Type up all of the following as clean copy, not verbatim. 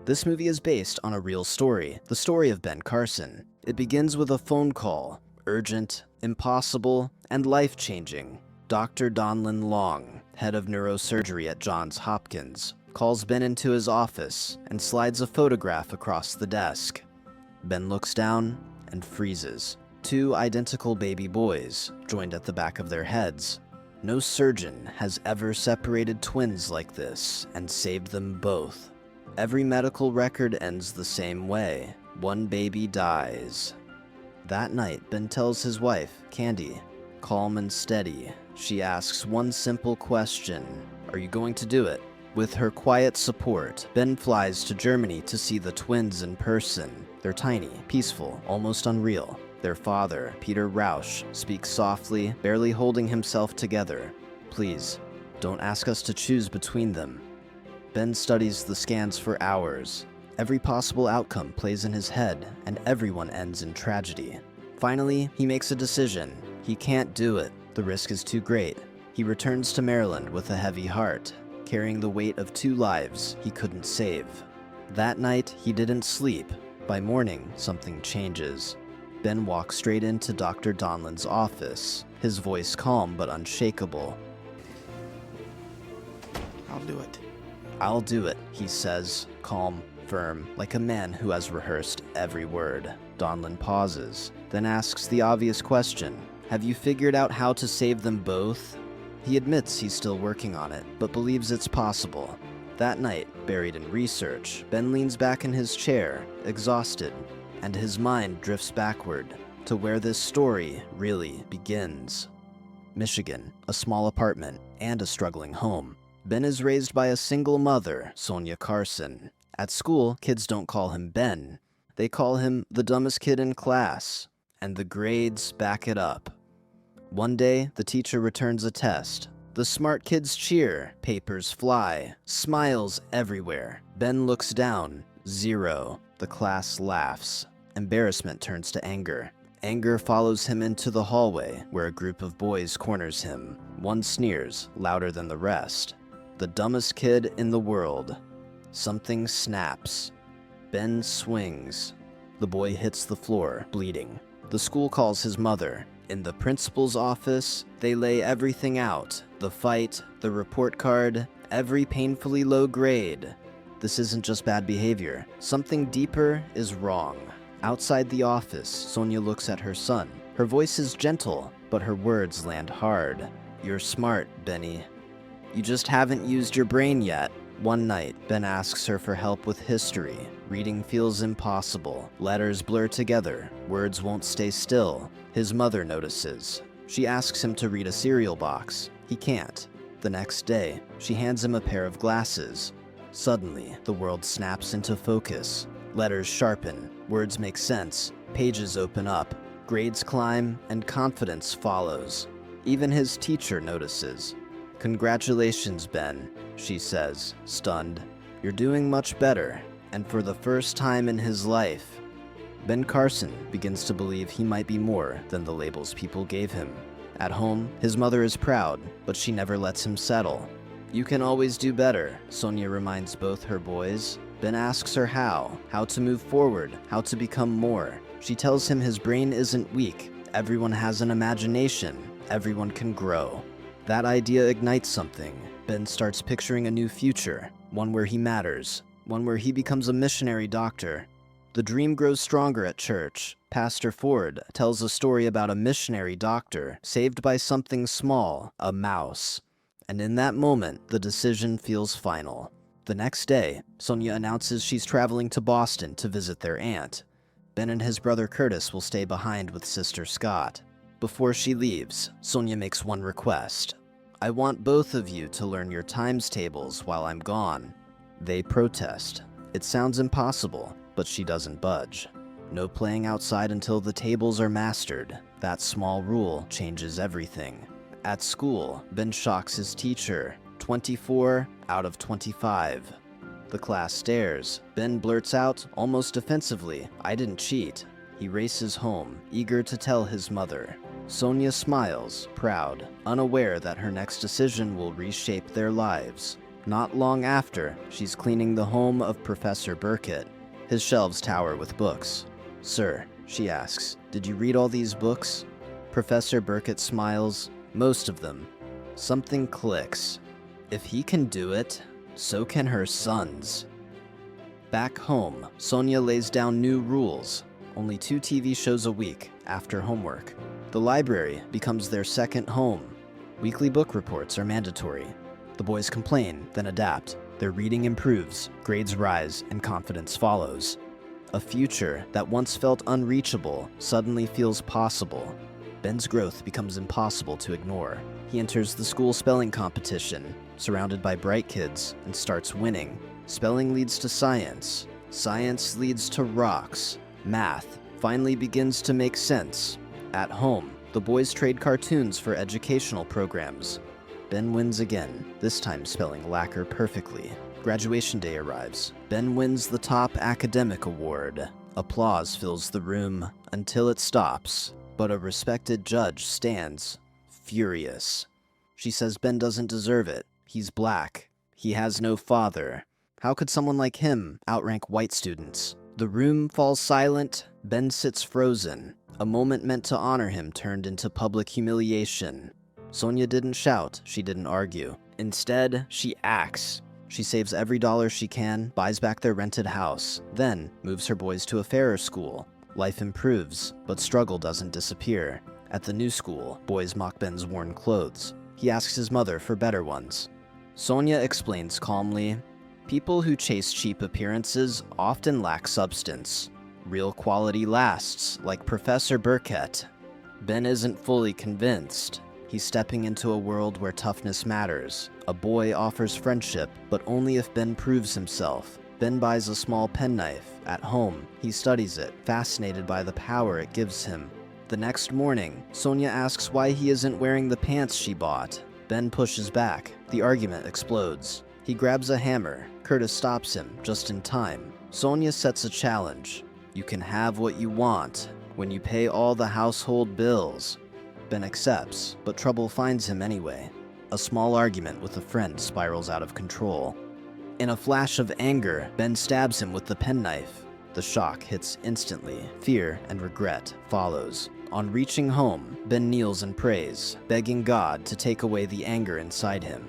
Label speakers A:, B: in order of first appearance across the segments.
A: This movie is based on a real story, the story of Ben Carson. It begins with a phone call, urgent, impossible, and life-changing. Dr. Donlin Long, head of neurosurgery at Johns Hopkins, calls Ben into his office and slides a photograph across the desk. Ben looks down and freezes. Two identical baby boys, joined at the back of their heads. No surgeon has ever separated twins like this and saved them both. Every medical record ends the same way. One baby dies. That night, Ben tells his wife, Candy, calm and steady. She asks one simple question: "Are you going to do it?" With her quiet support, Ben flies to Germany to see the twins in person. They're tiny, peaceful, almost unreal. Their father, Peter Rausch, speaks softly, barely holding himself together. "Please, don't ask us to choose between them." Ben studies the scans for hours. Every possible outcome plays in his head, and everyone ends in tragedy. Finally, he makes a decision. He can't do it. The risk is too great. He returns to Maryland with a heavy heart, carrying the weight of two lives he couldn't save. That night, he didn't sleep. By morning, something changes. Ben walks straight into Dr. Donlin's office, his voice calm but unshakable.
B: I'll do it.
A: "I'll do it," he says, calm, firm, like a man who has rehearsed every word. Donlin pauses, then asks the obvious question: "Have you figured out how to save them both?" He admits he's still working on it, but believes it's possible. That night, buried in research, Ben leans back in his chair, exhausted, and his mind drifts backward to where this story really begins. Michigan, a small apartment, and a struggling home. Ben is raised by a single mother, Sonia Carson. At school, kids don't call him Ben. They call him the dumbest kid in class, and the grades back it up. One day, the teacher returns a test. The smart kids cheer, papers fly, smiles everywhere. Ben looks down, 0. The class laughs. Embarrassment turns to anger. Anger follows him into the hallway, where a group of boys corners him. One sneers, louder than the rest. The dumbest kid in the world. Something snaps. Ben swings. The boy hits the floor, bleeding. The school calls his mother. In the principal's office, they lay everything out. The fight, the report card, every painfully low grade. This isn't just bad behavior. Something deeper is wrong. Outside the office, Sonia looks at her son. Her voice is gentle, but her words land hard. "You're smart, Benny. You just haven't used your brain yet." One night, Ben asks her for help with history. Reading feels impossible. Letters blur together. Words won't stay still. His mother notices. She asks him to read a cereal box. He can't. The next day, she hands him a pair of glasses. Suddenly, the world snaps into focus. Letters sharpen. Words make sense. Pages open up. Grades climb, and confidence follows. Even his teacher notices. "Congratulations, Ben," she says, stunned. "You're doing much better." And for the first time in his life, Ben Carson begins to believe he might be more than the labels people gave him. At home, his mother is proud, but she never lets him settle. "You can always do better," Sonia reminds both her boys. Ben asks her how to move forward, how to become more. She tells him his brain isn't weak. Everyone has an imagination. Everyone can grow. That idea ignites something. Ben starts picturing a new future, one where he matters, one where he becomes a missionary doctor. The dream grows stronger at church. Pastor Ford tells a story about a missionary doctor saved by something small, a mouse. And in that moment, the decision feels final. The next day, Sonia announces she's traveling to Boston to visit their aunt. Ben and his brother Curtis will stay behind with sister Scott. Before she leaves, Sonia makes one request. "I want both of you to learn your times tables while I'm gone." They protest. It sounds impossible, but she doesn't budge. No playing outside until the tables are mastered. That small rule changes everything. At school, Ben shocks his teacher. 24 out of 25. The class stares. Ben blurts out, almost defensively, "I didn't cheat." He races home, eager to tell his mother. Sonia smiles, proud, unaware that her next decision will reshape their lives. Not long after, she's cleaning the home of Professor Burkett. His shelves tower with books. "Sir," she asks, "did you read all these books?" Professor Burkett smiles. "Most of them." Something clicks. If he can do it, so can her sons. Back home, Sonia lays down new rules. Only 2 TV shows a week after homework. The library becomes their second home. Weekly book reports are mandatory. The boys complain, then adapt. Their reading improves, grades rise, and confidence follows. A future that once felt unreachable suddenly feels possible. Ben's growth becomes impossible to ignore. He enters the school spelling competition, surrounded by bright kids, and starts winning. Spelling leads to science. Science leads to rocks. Math finally begins to make sense. At home, the boys trade cartoons for educational programs. Ben wins again, this time spelling lacquer perfectly. Graduation day arrives. Ben wins the top academic award. Applause fills the room until it stops, but a respected judge stands, furious. She says Ben doesn't deserve it. He's black. He has no father. How could someone like him outrank white students? The room falls silent. Ben sits frozen. A moment meant to honor him turned into public humiliation. Sonia didn't shout, she didn't argue. Instead, she acts. She saves every dollar she can, buys back their rented house, then moves her boys to a fairer school. Life improves, but struggle doesn't disappear. At the new school, boys mock Ben's worn clothes. He asks his mother for better ones. Sonia explains calmly, "People who chase cheap appearances often lack substance. Real quality lasts, like Professor Burkett." Ben isn't fully convinced. He's stepping into a world where toughness matters. A boy offers friendship, but only if Ben proves himself. Ben buys a small penknife. At home, he studies it, fascinated by the power it gives him. The next morning, Sonia asks why he isn't wearing the pants she bought. Ben pushes back. The argument explodes. He grabs a hammer. Curtis stops him, just in time. Sonia sets a challenge. "You can have what you want when you pay all the household bills." Ben accepts, but trouble finds him anyway. A small argument with a friend spirals out of control. In a flash of anger, Ben stabs him with the penknife. The shock hits instantly. Fear and regret follows. On reaching home, Ben kneels and prays, begging God to take away the anger inside him.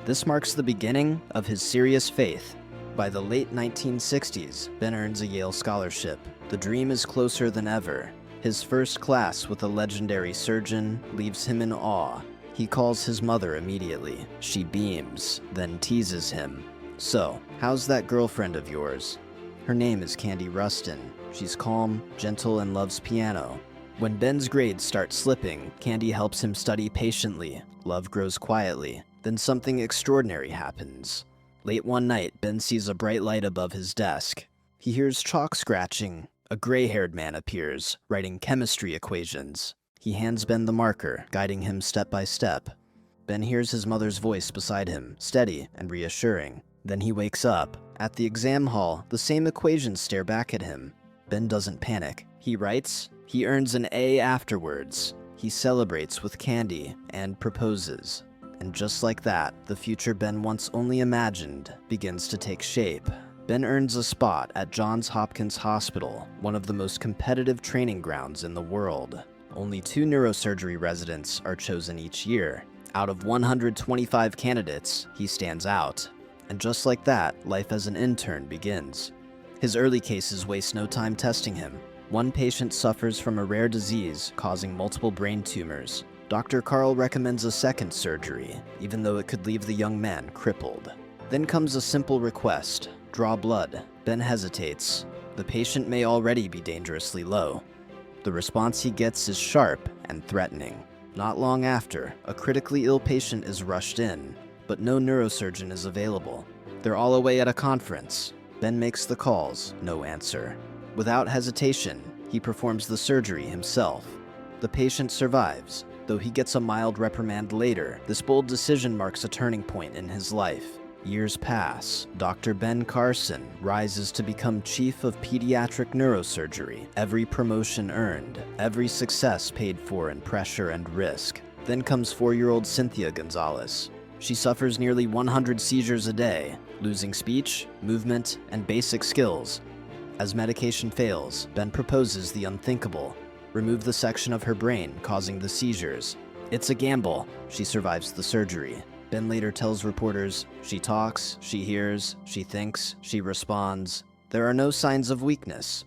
A: This marks the beginning of his serious faith. By the late 1960s, Ben earns a Yale scholarship. The dream is closer than ever. His first class with a legendary surgeon leaves him in awe. He calls his mother immediately. She beams, then teases him. "So, how's that girlfriend of yours?" Her name is Candy Rustin. She's calm, gentle, and loves piano. When Ben's grades start slipping, Candy helps him study patiently. Love grows quietly. Then something extraordinary happens. Late one night, Ben sees a bright light above his desk. He hears chalk scratching. A gray-haired man appears, writing chemistry equations. He hands Ben the marker, guiding him step by step. Ben hears his mother's voice beside him, steady and reassuring. Then he wakes up. At the exam hall, the same equations stare back at him. Ben doesn't panic. He writes. He earns an A afterwards. He celebrates with Candy and proposes. And just like that, the future Ben once only imagined begins to take shape. Ben earns a spot at Johns Hopkins Hospital, one of the most competitive training grounds in the world. Only 2 neurosurgery residents are chosen each year. Out of 125 candidates, he stands out. And just like that, life as an intern begins. His early cases waste no time testing him. One patient suffers from a rare disease causing multiple brain tumors. Dr. Carl recommends a second surgery, even though it could leave the young man crippled. Then comes a simple request: draw blood. Ben hesitates. The patient may already be dangerously low. The response he gets is sharp and threatening. Not long after, a critically ill patient is rushed in, but no neurosurgeon is available. They're all away at a conference. Ben makes the calls, no answer. Without hesitation, he performs the surgery himself. The patient survives. Though he gets a mild reprimand later, this bold decision marks a turning point in his life. Years pass. Dr. Ben Carson rises to become chief of pediatric neurosurgery. Every promotion earned, every success paid for in pressure and risk. Then comes 4-year-old Cynthia Gonzalez. She suffers nearly 100 seizures a day, losing speech, movement, and basic skills. As medication fails, Ben proposes the unthinkable: remove the section of her brain causing the seizures. It's a gamble. She survives the surgery. Ben later tells reporters, she talks, she hears, she thinks, she responds. There are no signs of weakness.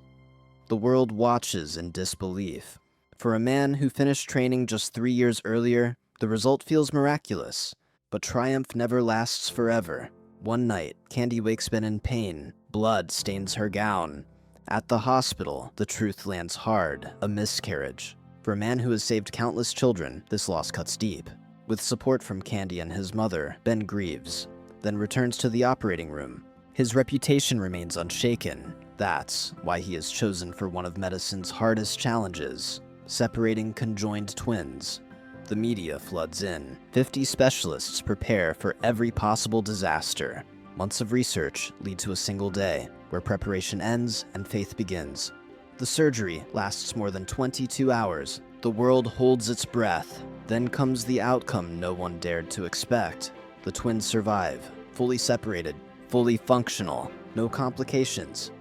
A: The world watches in disbelief. For a man who finished training just 3 years earlier, the result feels miraculous. But triumph never lasts forever. One night, Candy wakes Ben in pain. Blood stains her gown. At the hospital, the truth lands hard: a miscarriage. For a man who has saved countless children, this loss cuts deep. With support from Candy and his mother, Ben grieves, then returns to the operating room. His reputation remains unshaken. That's why he is chosen for one of medicine's hardest challenges: separating conjoined twins. The media floods in. 50 specialists prepare for every possible disaster. Months of research lead to a single day, where preparation ends and faith begins. The surgery lasts more than 22 hours. The world holds its breath. Then comes the outcome no one dared to expect. The twins survive, fully separated, fully functional, no complications.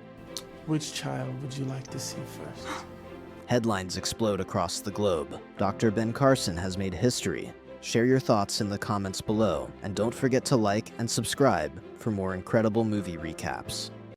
B: Which child would you like to see first?
A: Headlines explode across the globe. Dr. Ben Carson has made history. Share your thoughts in the comments below, and don't forget to like and subscribe for more incredible movie recaps.